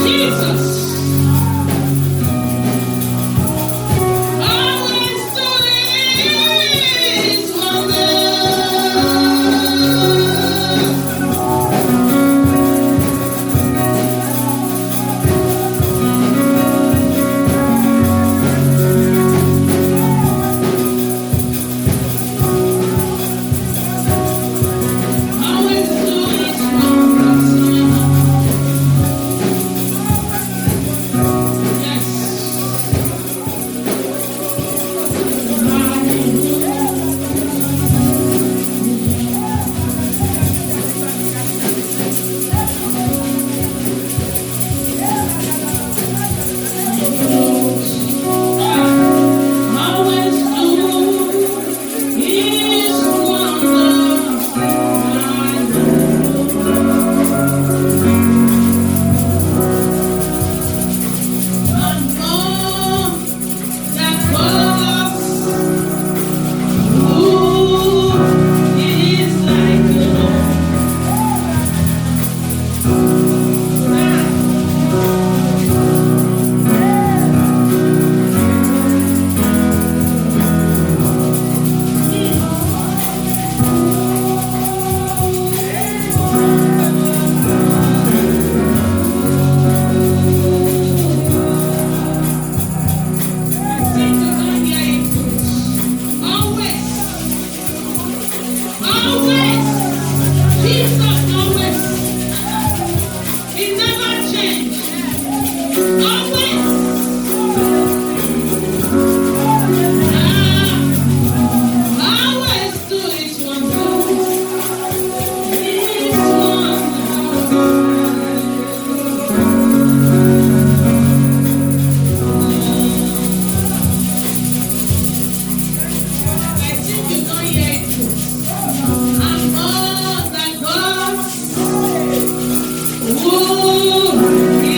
Jesus. Always doing wonders. Always doing wonders. Yes. Always doing His Always. Jesus always. He never changed. Always. Always do it wonders. His I think you don't hear it. I'm more than God. Who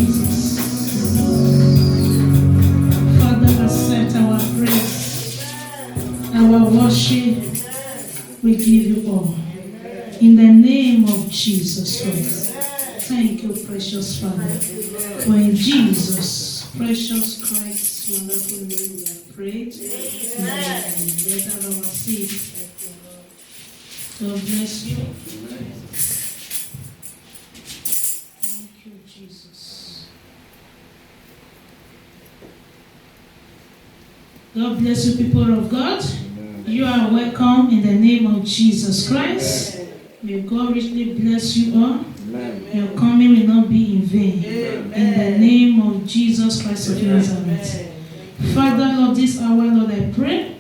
Jesus. Father, accept our praise, our worship. We give you all. In the name of Jesus Christ. Thank you, precious Father. For in Jesus' precious Christ's wonderful name we have prayed. Amen. Let us have our seat. God bless you. Thank you, Jesus. God bless you, people of God. You are welcome in the name of Jesus Christ. May God richly bless you all. Your coming will not be in vain. In the name of Jesus Christ of Nazareth. Father, Lord, this hour, Lord, I pray.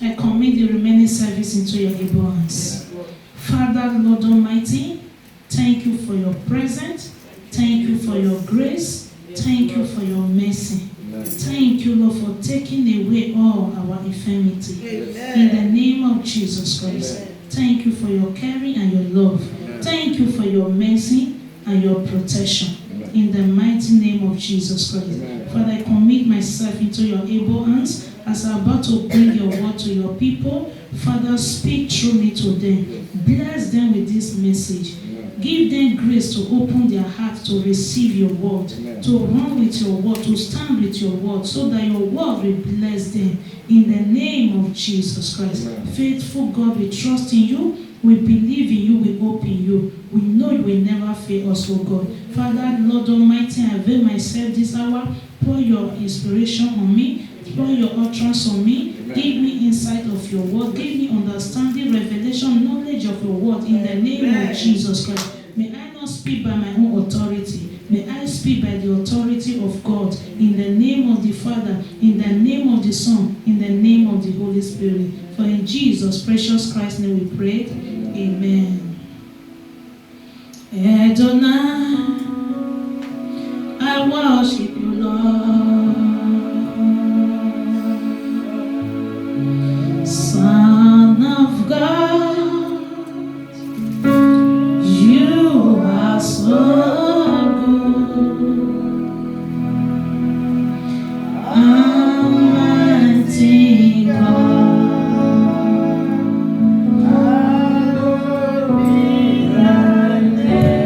I commit the remaining service into your able hands. Father, Lord Almighty, thank you for your presence. Thank you for your grace. Thank you for your mercy. Thank you, Lord, for taking away all our infirmity. In the name of Jesus Christ. Thank you for your caring and your love. Thank you for your mercy and your protection. In the mighty name of Jesus Christ. Father, I commit myself into your able hands as I'm about to bring your word to your people. Father, speak through me to them. Bless them with this message. Give them grace to open their hearts to receive your word, to run with your word, to stand with your word, so that your word will bless them. In the name of Jesus Christ. Faithful God, we trust in you. We believe in you. We hope in you. We know you will never fail us, oh God. Father, Lord Almighty, I avail myself this hour. Pour your inspiration on me. Pour your utterance on me. Give me insight of your word. Give me understanding, revelation, knowledge of your word in the name of Jesus Christ. May I not speak by my own authority. May I speak by the authority of God in the name of the Father, in the name of the Son, in the name of the Holy Spirit. For in Jesus' precious Christ's name we pray. Amen. Adonai, I worship you, Lord. Son of God, you are so good. Almighty God, hallowed be thy name.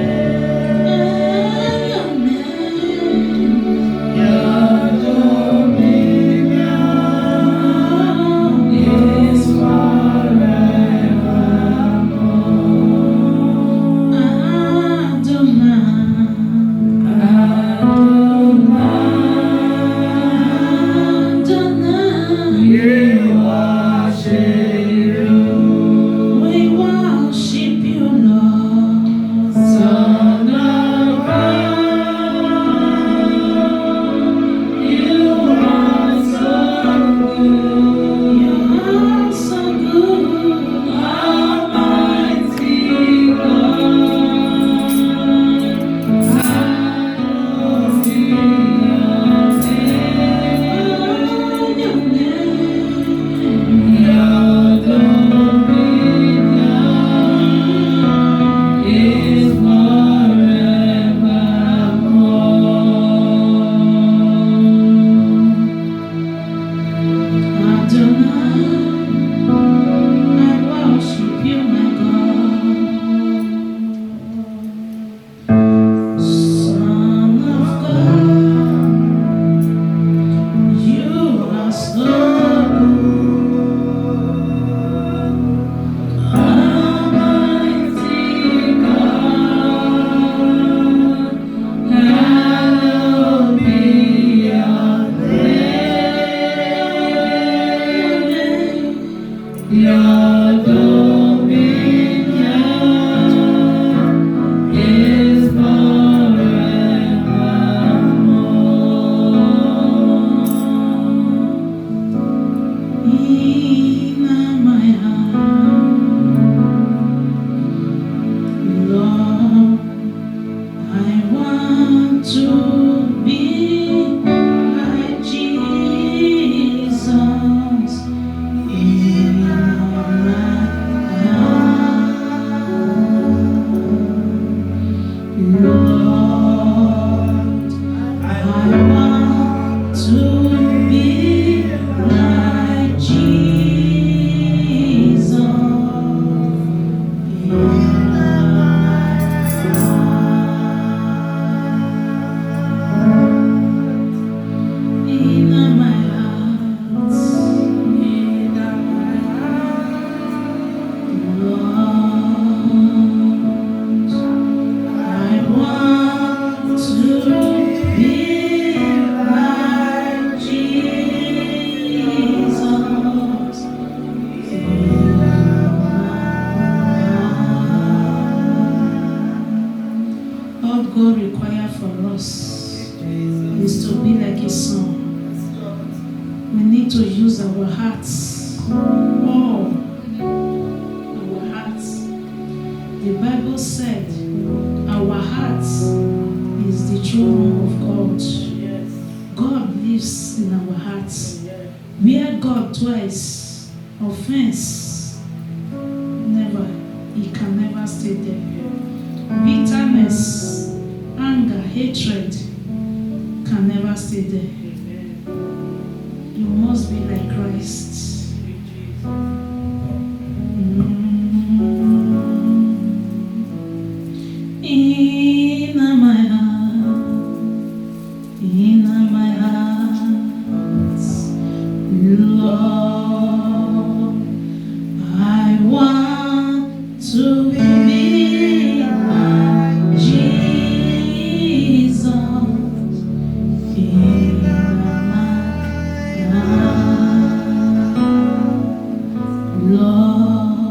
our hearts. Oh, our hearts. The Bible said our hearts is the throne of God. Yes. God lives in our hearts. Yes. Where God dwells, offense, never, he can never stay there. Bitterness, anger, hatred can never stay there. You must be like Christ. In my heart, Lord, I want to be like Jesus. In my heart, Lord,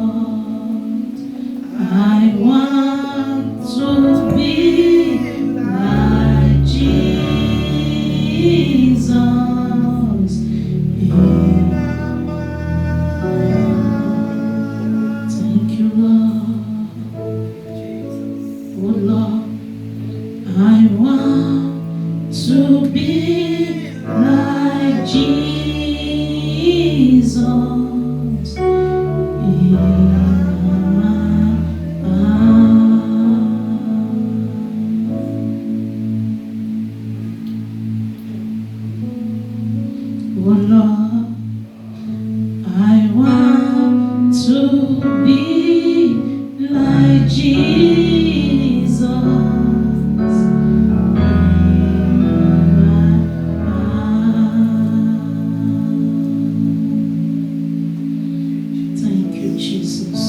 I want to be like Jesus. Thank you, Lord. Oh, Lord, I want to be like Jesus. Oh Lord, I want to be like Jesus. Thank you, Jesus.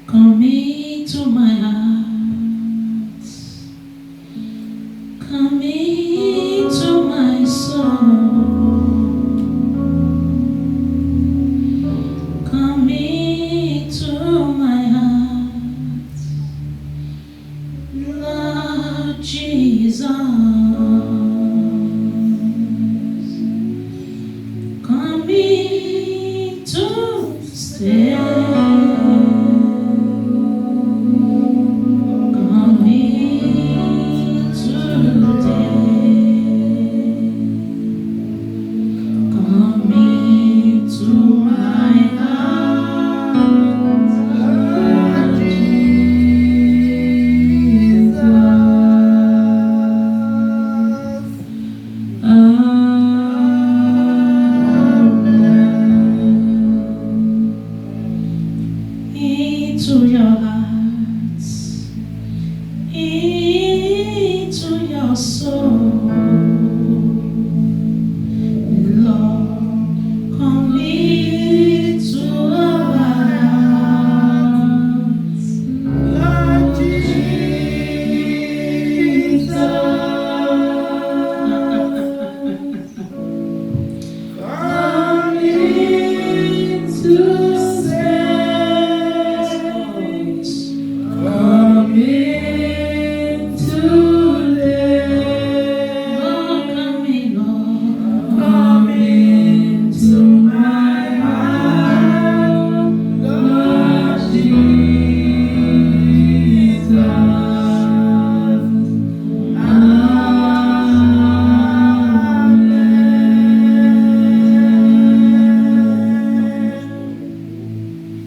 Come into my heart, come into my soul, come into my heart, Lord Jesus, come into stay. Into your hearts, into your soul, Lord, come into our hearts, Lord Jesus, come into come into live. Come in, Lord. Come into my heart, Lord Jesus. Amen.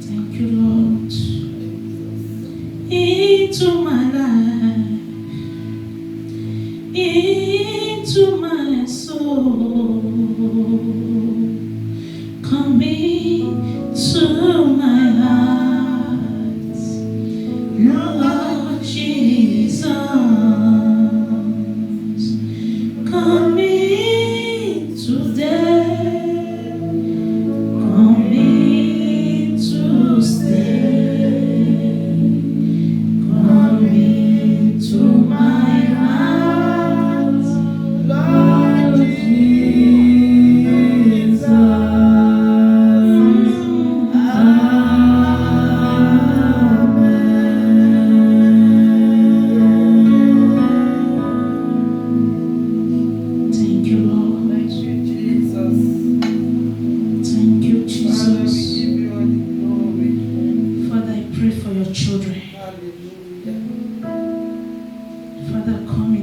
Thank you, Lord. Into my life, into my soul, come into my heart, Lord Jesus, come in today, come in to stay. Come into my heart, Lord Jesus.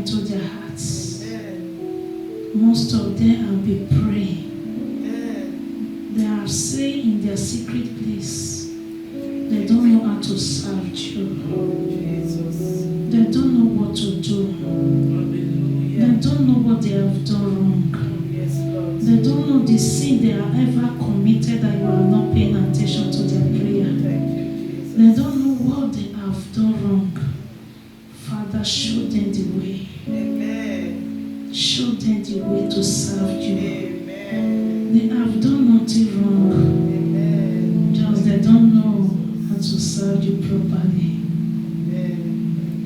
into their hearts. Most of them have been praying. They are saying in their secret place, they don't know how to serve you. They don't know what to do. They don't know what they have done wrong. They don't know the sin they have ever committed that you are not paying attention to their prayer. They don't know what they have done wrong. Father, show them the way. Show them the way to serve you. They have done nothing wrong. Just they don't know how to serve you properly.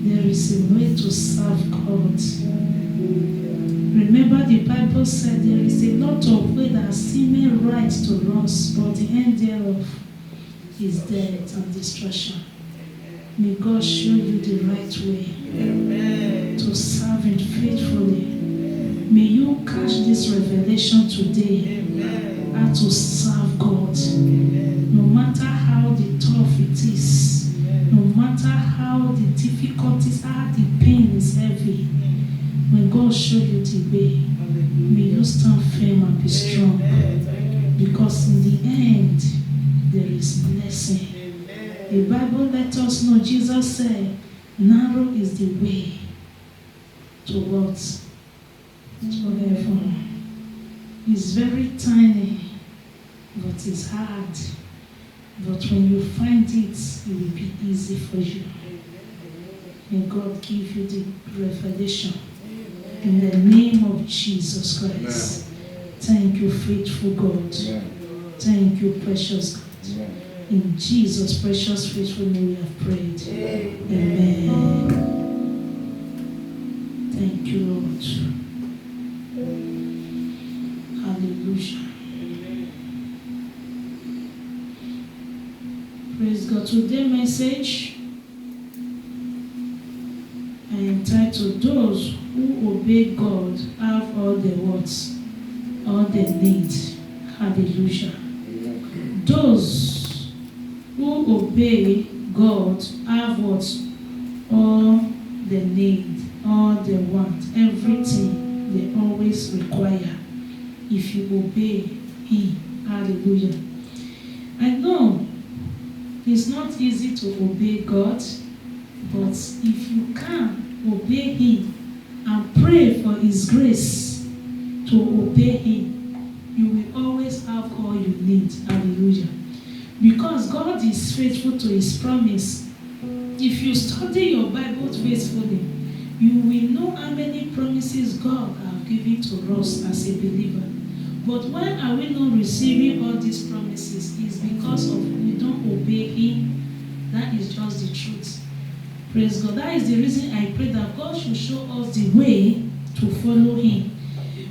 There is a way to serve God. Remember, the Bible said there is a lot of way that seeming right to us, but the end thereof is death and destruction. May God show you the right way to serve Him faithfully. May you catch this revelation today how to serve God. No matter how the tough it is, no matter how the difficulties are, the pain is heavy. When God shows you the way, may you stand firm and be strong. Because in the end, there is blessing. The Bible let us know, Jesus said, narrow is the way to what? To heaven. It's very tiny, but it's hard. But when you find it, it will be easy for you. May God give you the revelation. In the name of Jesus Christ. Thank you, faithful God. Thank you, precious God. In Jesus' precious, faithful name we have prayed. Amen. Thank you, Lord. Hallelujah. Praise God. Today's message I entitled, Those Who Obey God Have All the Words, All the Need. Hallelujah. Those who obey God have what? All the need, all they want, everything they always require. If you obey Him. Hallelujah. I know it's not easy to obey God, but if you can obey Him and pray for His grace to obey Him, you will always have all you need. Hallelujah. Because God is faithful to His promise. If you study your Bible faithfully, you will know how many promises God has given to us as a believer. But why are we not receiving all these promises? It's because of we don't obey Him. That is just the truth. Praise God. That is the reason I pray that God should show us the way to follow Him.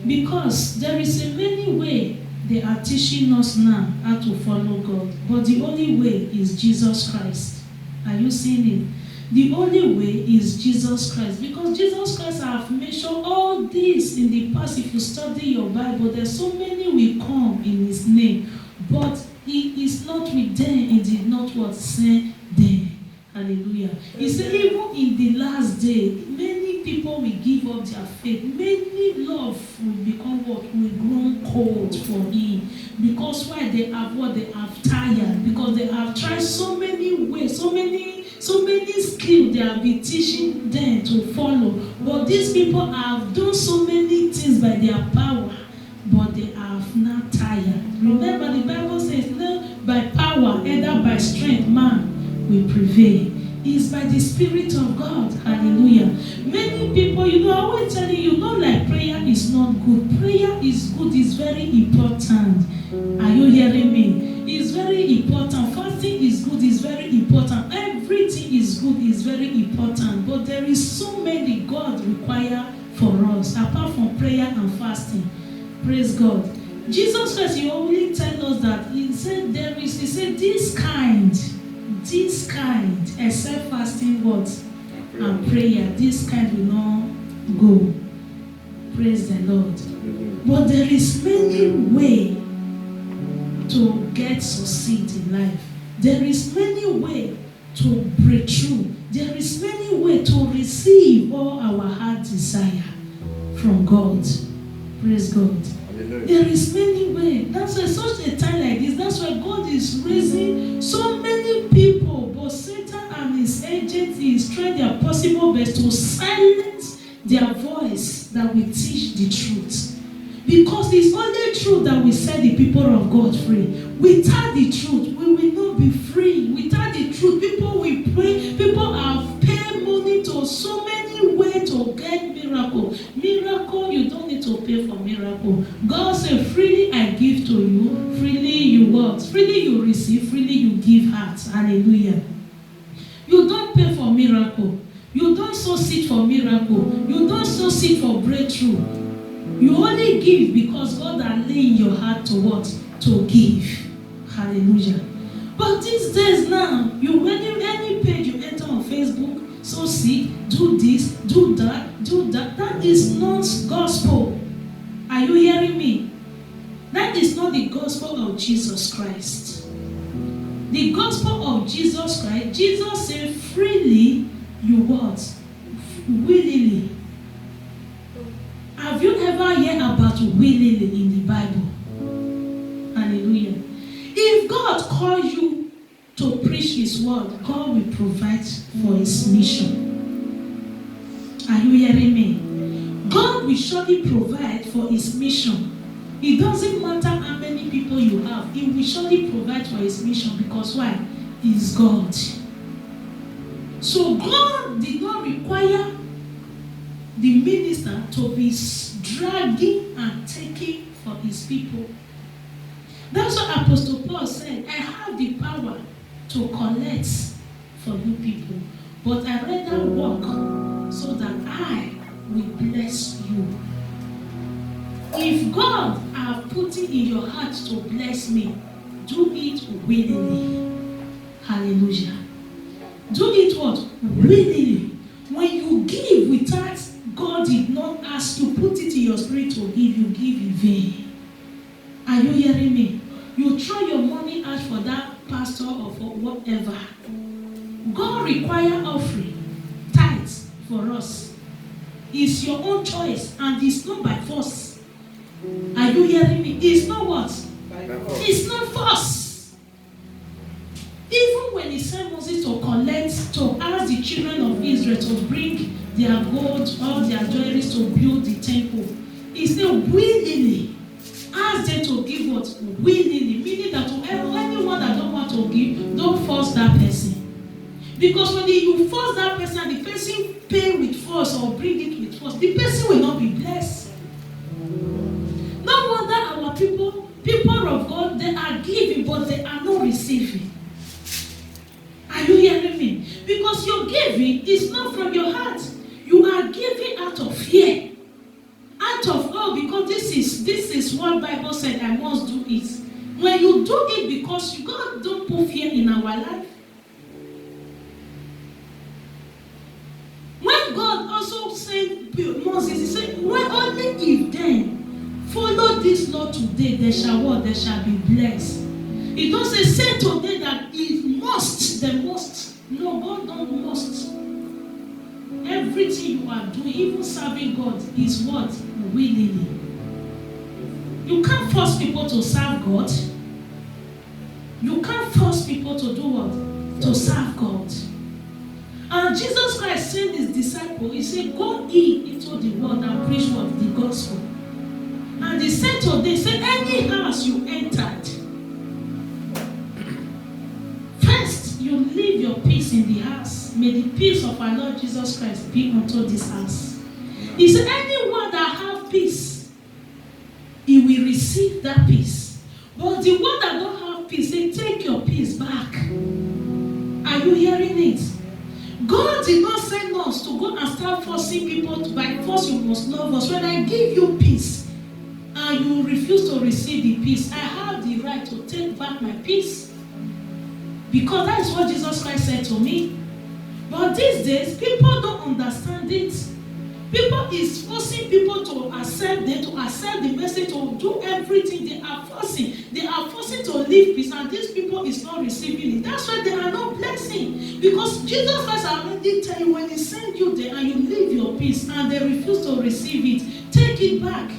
Because there is a many way they are teaching us now how to follow God. But the only way is Jesus Christ. Are you seeing it? The only way is Jesus Christ. Because Jesus Christ have mentioned all this in the past. If you study your Bible, there's so many will come in His name. But He is not with them. He did not what? Send them. Hallelujah. He said even in the last day, many people will give up their faith. Many love will become what? Will grow cold for Him. Because why? They have what? They have tired. Because they have tried so many ways, so many skills they have been teaching them to follow. But these people have done so many things by their power, but they have not tired. Remember, the Bible says, no, by power, either by strength, man will prevail. It's by the Spirit of God. Hallelujah. Many people, I always tell you, like prayer is not good. Prayer is good, it's very important. Are you hearing me? It's very important. Fasting is good, it's very important. Everything is good, it's very important. But there is so many God require for us, apart from prayer and fasting. Praise God. Jesus Christ, He only tell us that He said this kind, except fasting, what? And prayer, this kind will not go. Praise the Lord. But there is many way to get succeed in life. There is many way to break through. There is many way to receive all our heart desire. from God. Praise God. Hallelujah. There is many ways. That's why such a time like this, that's why God is raising so many people, but Satan and his agents is trying their possible best to silence their voice that will teach the truth. Because it's only truth that will set the people of God free. Without the truth, we will not be free. Without the truth, people will pray. People have paid money to so many ways to get miracle. Miracle, you don't need to pay for miracle. God said, freely I give to you, freely you what? Freely you receive, freely you give out. Hallelujah. You don't pay for miracle. You don't sow seed for miracle. You don't sow seed for breakthrough. You only give because God has laid in your heart to what? To give. Hallelujah. But these days now, any page you enter on Facebook, sow seed, do this, do that, do that. That is not gospel. Are you hearing me? That is not the gospel of Jesus Christ. The gospel of Jesus Christ, Jesus said, freely you what? Willingly. Have you ever heard about willingly in the Bible? Hallelujah. If God calls you to preach His word, God will provide for His mission. Are you hearing me? God will surely provide for His mission. It doesn't matter how many people you have, He will surely provide for His mission because why? He is God. So God did not require the minister to be dragging and taking for his people. That's what Apostle Paul said. I have the power to collect for you people, but I rather work so that I will bless you. If God have put it in your heart to bless me, do it willingly. Hallelujah. Do it what? Willingly. When you give without God did not ask you, put it in your spirit to give, you give in vain. Are you hearing me? You throw your money out for that pastor or for whatever. God requires offering, tithes for us. It's your own choice and it's not by force. Are you hearing me? It's not what? It's not force. Even when He sent Moses to collect, to ask the children of Israel to bring their gold, all their jewelries to build the temple, He said willingly. Ask them to give what? Willingly. Meaning that to anyone that don't want to give, don't force that person. Because when you force that person, the person pay with force or bring it with force, the person will not be blessed. No wonder our people of God, they are giving, but they are not receiving. Are you hearing me? Because your giving is not from your heart. You are giving out of fear. Out of, because this is what Bible said, I must do it. When you do it because God don't put fear in our life. When God also said Moses, He said, when only if then follow this law today, they shall what? They shall be blessed. It doesn't say today that it must, they must. No, God don't must. Everything you are doing, even serving God, is what? Willingly. You can't force people to serve God. You can't force people to do what? To serve God. And Jesus Christ sent His disciples, He said, go ye into the world and preach what? The gospel. And He said to them, He said, any house you entered, first you leave your peace in the house. May the peace of our Lord Jesus Christ be unto this house. He said, anyone that have peace, he will receive that peace. But the one that don't have peace, say, take your peace back. Are you hearing it? God did not send us to go and start forcing people to, by force you must love us. When I give you peace and you refuse to receive the peace, I have the right to take back my peace. Because that is what Jesus Christ said to me. But these days, people don't understand it. People is forcing people to accept them, to accept the message, to do everything. They are forcing. They are forcing to live peace, and these people is not receiving it. That's why they are not blessing. Because Jesus Christ already tell you, when He send you there and you live your peace and they refuse to receive it, take it back.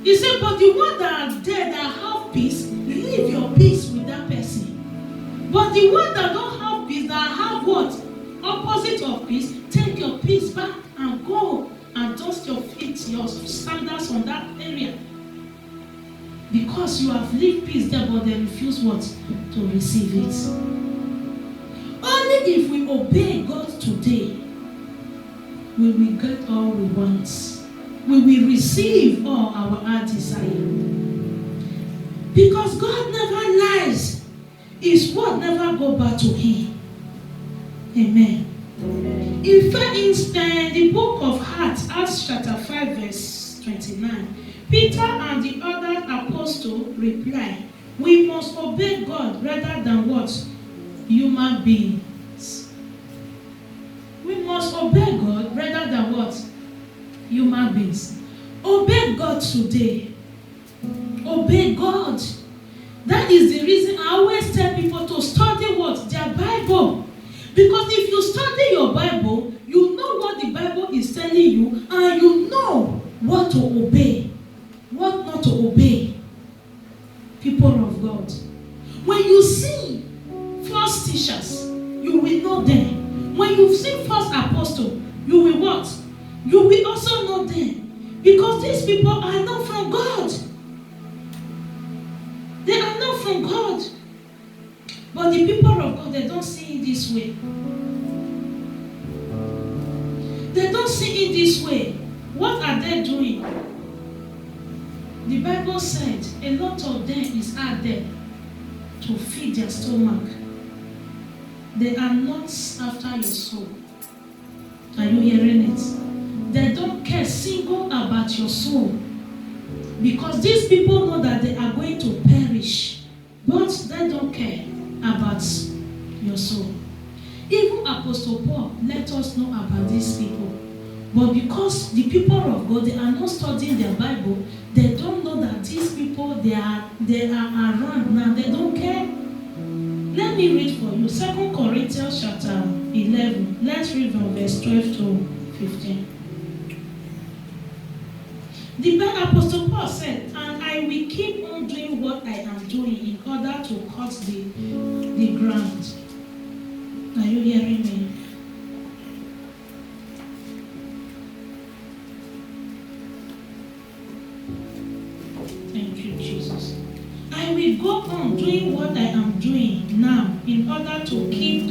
He said, but the one that are there that have peace, leave your peace with that person. But the one that don't have peace, that have what? Opposite of peace, take your peace back and go and dust your feet, your sandals on that area. Because you have lived peace there, but they refuse what? To receive it. Only if we obey God today, we will get all we want. We will receive all our heart desire. Because God never lies. His word never go back to him. Amen. In the book of Acts chapter 5 verse 29, Peter and the other apostle reply, we must obey God rather than what? Human beings. We must obey God rather than what? Human beings. Obey God today. Obey God. That is the reason I always tell people to study what? Their Bible. Because if you study your Bible, you know what the Bible is telling you, and you know what to obey, what not to obey. People of God. When you see false teachers, you will know them. When you see false apostles, you will what? You will also know them. Because these people are not from God. They are not from God. But the people of God, they don't see it this way. They don't see it this way. What are they doing? The Bible said a lot of them is out there to feed their stomach. They are not after your soul. Are you hearing it? They don't care single about your soul. Because these people know that they are going to perish. But they don't care about your soul. Even Apostle Paul let us know about these people. But because the people of God, they are not studying their Bible, they don't know that these people, they are around now. They don't care. Let me read for you 2 Corinthians chapter 11. Let's read from verse 12 to 15. The Apostle Paul said, and I will keep on doing what I am doing in order to cut the ground. Are you hearing me? Thank you, Jesus. I will go on doing what I am doing now in order to keep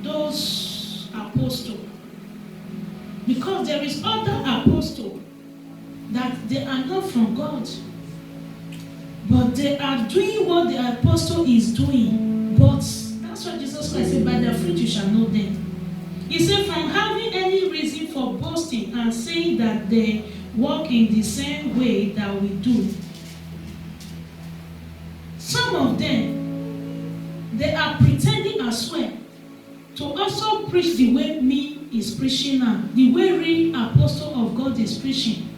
those apostles. Because there is other apostles that they are not from God. But they are doing what the apostle is doing. But that's what Jesus Christ said, by their fruit you shall know them. He said, from having any reason for boasting and saying that they walk in the same way that we do. Some of them, they are pretending as well to also preach the way me is preaching now, the way real apostle of God is preaching.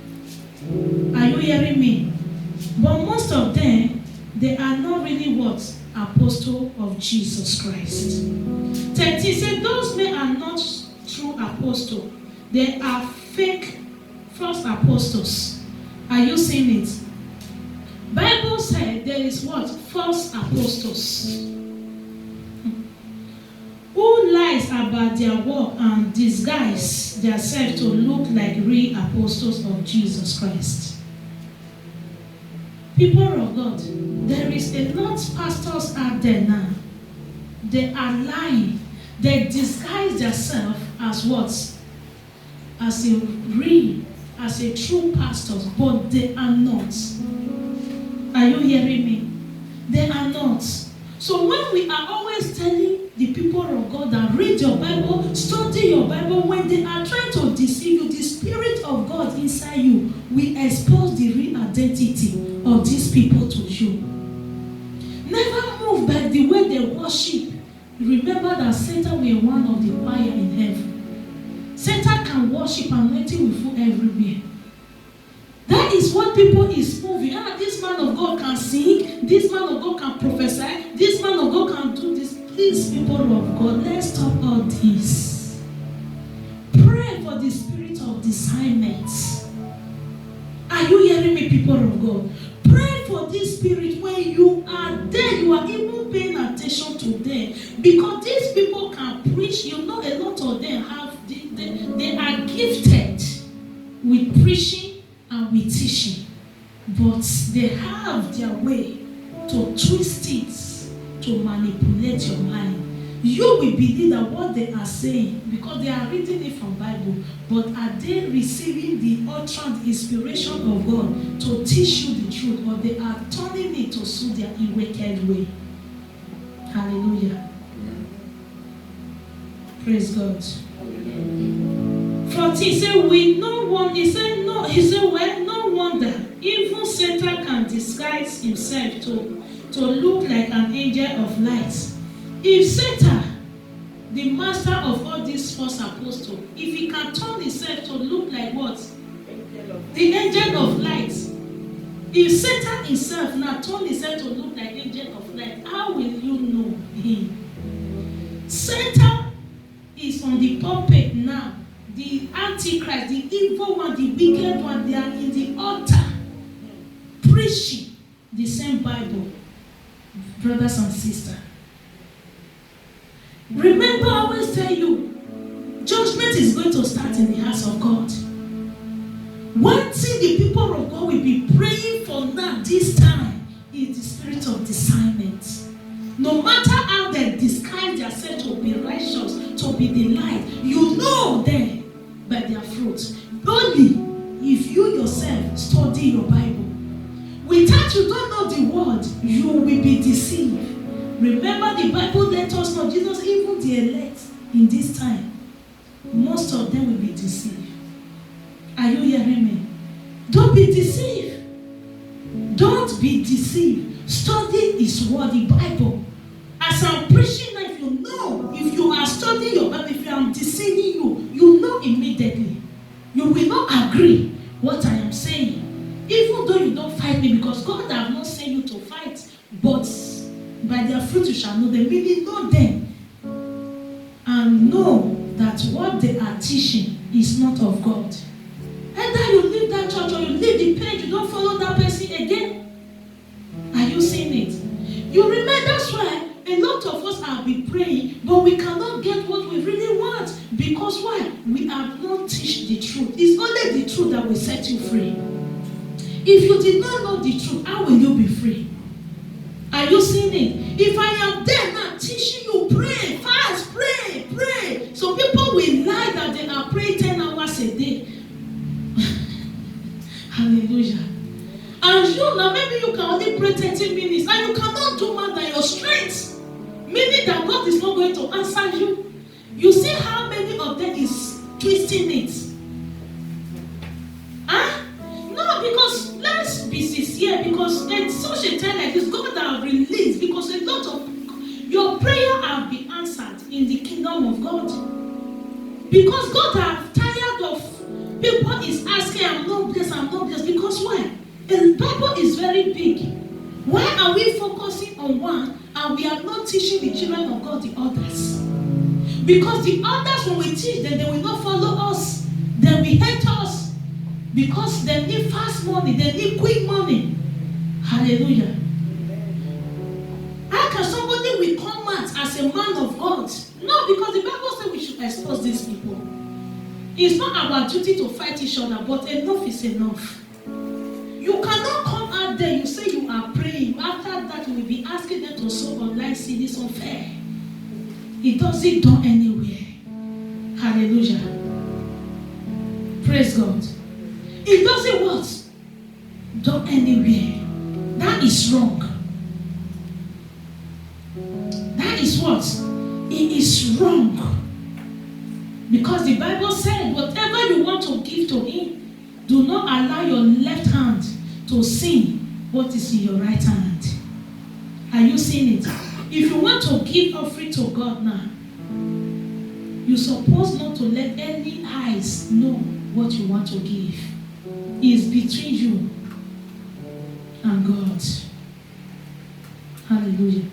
Are you hearing me? But most of them, they are not really what? Apostle of Jesus Christ. 13 said, those men are not true apostles. They are fake false apostles. Are you seeing it? Bible said there is what? False apostles. Who lies about their work and disguise themselves to look like real apostles of Jesus Christ. People of God, there is a lot of pastors out there now. They are lying. They disguise themselves as what? As a true pastors, but they are not. Are you hearing me? They are not. So when we are always telling the people of God that read your Bible, study your Bible, when they are trying to deceive you, the Spirit of God inside you will expose the real identity of these people to you. Never move by the way they worship. Remember that Satan will one of the choir in heaven. Satan can worship and nothing will fall everywhere. That is what people is moving. This man of God can sing. This man of God can prophesy. This man of God can do this. Please, people of God, let's stop all this. Pray for the spirit of discernment. Are you hearing me, people of God? Pray for this spirit when you are there, you are even paying attention to them. Because these people can preach. You know, a lot of them they are gifted with preaching and with teaching. But they have their way to twist it, to manipulate your mind. You will believe that what they are saying, because they are reading it from Bible, but are they receiving the utterance, the inspiration of God to teach you the truth, or they are turning it to suit their wicked way? Hallelujah. Praise God. 14, he said, with no one, he said, well, no wonder, even Satan can disguise himself to look like an angel of light. If Satan, the master of all these false apostles, if he can turn himself to look like what? The angel of light. If Satan himself now turn himself to look like angel of light, how will you know him? Satan is on the pulpit now. The Antichrist, the evil one, the wicked one, they are in the altar preaching the same Bible, brothers and sisters. Remember, I always tell you, judgment is going to start in the house of God. One thing the people of God will be praying for now, this time, is the spirit of discernment. No matter how they disguise themselves to be righteous, to be the light, you know them by their fruits. Only if you yourself study your Bible. Without you don't know the word, you will be deceived. Remember, the Bible let us know, Jesus, even the elect in this time, most of them will be deceived. Are you hearing me? Don't be deceived. Don't be deceived. Study His word, the Bible. As I'm preaching now, if you are studying your Bible, if I am deceiving you, you know immediately. You will not agree what I am saying. Even though you don't fight me, because God has not sent you to fight, but by their fruit you shall know them. Really know them and know that what they are teaching is not of God. Either you leave that church or you leave the page, you don't follow that person again. Are you seeing it? You remember, that's why a lot of us have been praying, but we cannot get what we really want. Because why? We have not teach the truth. It's only the truth that will set you free. If you did not know the truth, how will you be free? Are you seeing it? If I am there now teaching you, pray, fast, pray. So people will lie that they are praying 10 hours a day. Hallelujah. And you now, maybe you can only pray 30 minutes and you cannot do more than your strength. Meaning that God is not going to answer you. You see how many of them is twisting it? Huh? No, because let's be sincere, because at such a time like this, God has released, because a lot of your prayer have been answered in the kingdom of God. Because God have tired of people is asking, I'm not blessed, because why? The Bible is very big. Why are we focusing on one and we are not teaching the children of God the others? Because the others, when we teach them, they will not follow us. They will hate us. Because they need fast money, they need quick money. Hallelujah. How can somebody will come out as a man of God? No, because the Bible says we should expose these people. It's not our duty to fight each other, but enough is enough. You cannot come out there, you say you are praying. After that, you will be asking them to sow online seed. It's unfair. It doesn't go anywhere. Hallelujah. Praise God. It doesn't what? Go anywhere. That is wrong. That is what? It is wrong. Because the Bible said, whatever you want to give to Him, do not allow your left hand to sin what is in your right hand. Are you seeing it? If you want to give offering to God now, you're supposed not to let any eyes know what you want to give. It's between you and God. Hallelujah.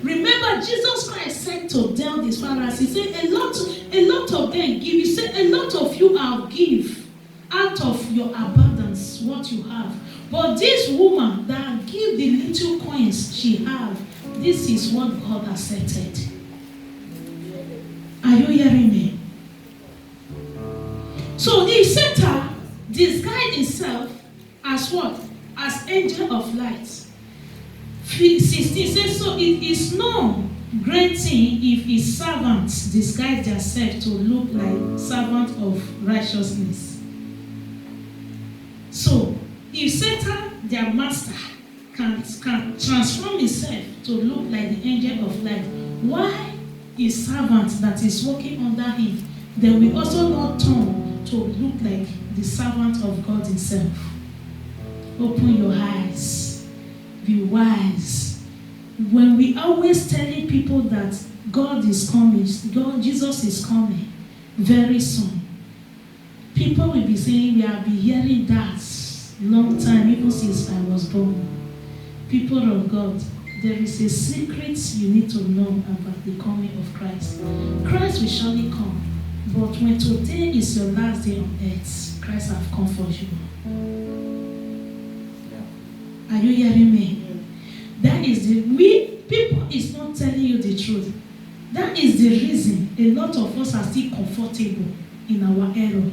Remember, Jesus Christ said to them, his Pharisees, he said, a lot of them give. You say, a lot of you are give out of your abundance, what you have. But this woman that give the little coins she have, this is what God accepted. Are you hearing me? So he set her, disguised himself as what? As angel of light. 16 says, so it is no great thing if his servants disguise themselves to look like servants of righteousness. So if Satan, their master, can transform himself to look like the angel of light, why his servant that is working under him, they will also not turn to look like the servant of God himself? Open your eyes. Be wise. When we always telling people that God is coming, Jesus is coming very soon, people will be saying, we have been hearing that long time, even since I was born. People of God, there is a secret you need to know about the coming of Christ. Christ will surely come, but when today is your last day on earth, Christ have come for you. Are you hearing me? That is people is not telling you the truth. That is the reason a lot of us are still comfortable in our error.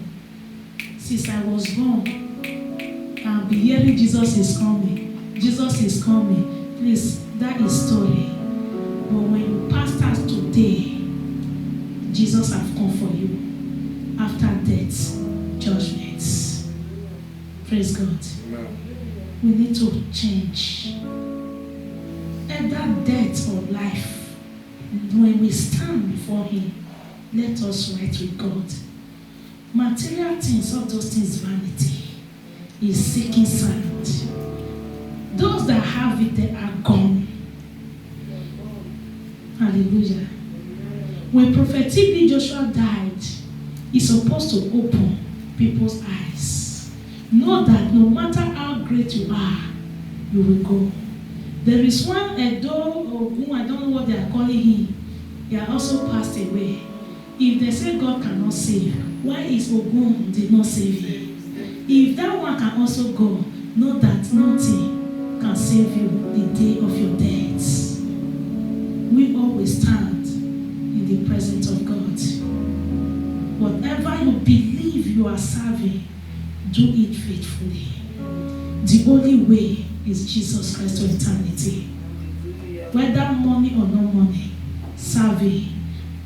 Since I was born, I'll be hearing Jesus is coming. Jesus is coming. Please, that is story. But when you pass out today, Jesus have come for you. After death, judgments. Praise God. Amen. We need to change. Either death or life, when we stand before Him, let us right with God. Material things, all those things, vanity, is seeking sound. Those that have it, they are gone. Hallelujah. When Prophet T.B. Joshua died, he's supposed to open people's eyes. Know that no matter how great you are, you will go. There is one Edo Ogun, I don't know what they are calling him. He also passed away. If they say God cannot save, why is Ogun did not save him? If that one can also go, know that nothing can save you the day of your death. We always stand in the presence of God. Whatever you believe you are serving, do it faithfully. The only way is Jesus Christ to eternity. Whether money or no money, serve Him.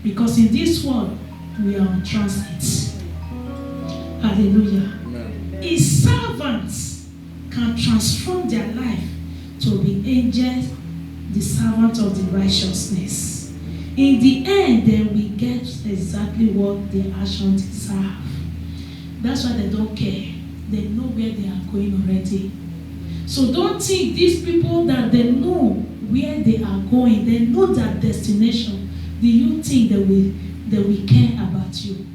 Because in this world, we are on transit. Hallelujah. Amen. His servants can transform their life to be angels, the servant of the righteousness. In the end, they will get exactly what their actions deserve. That's why they don't care. They know where they are going already. So don't think these people that they know where they are going, they know their destination. Do you think they will care about you?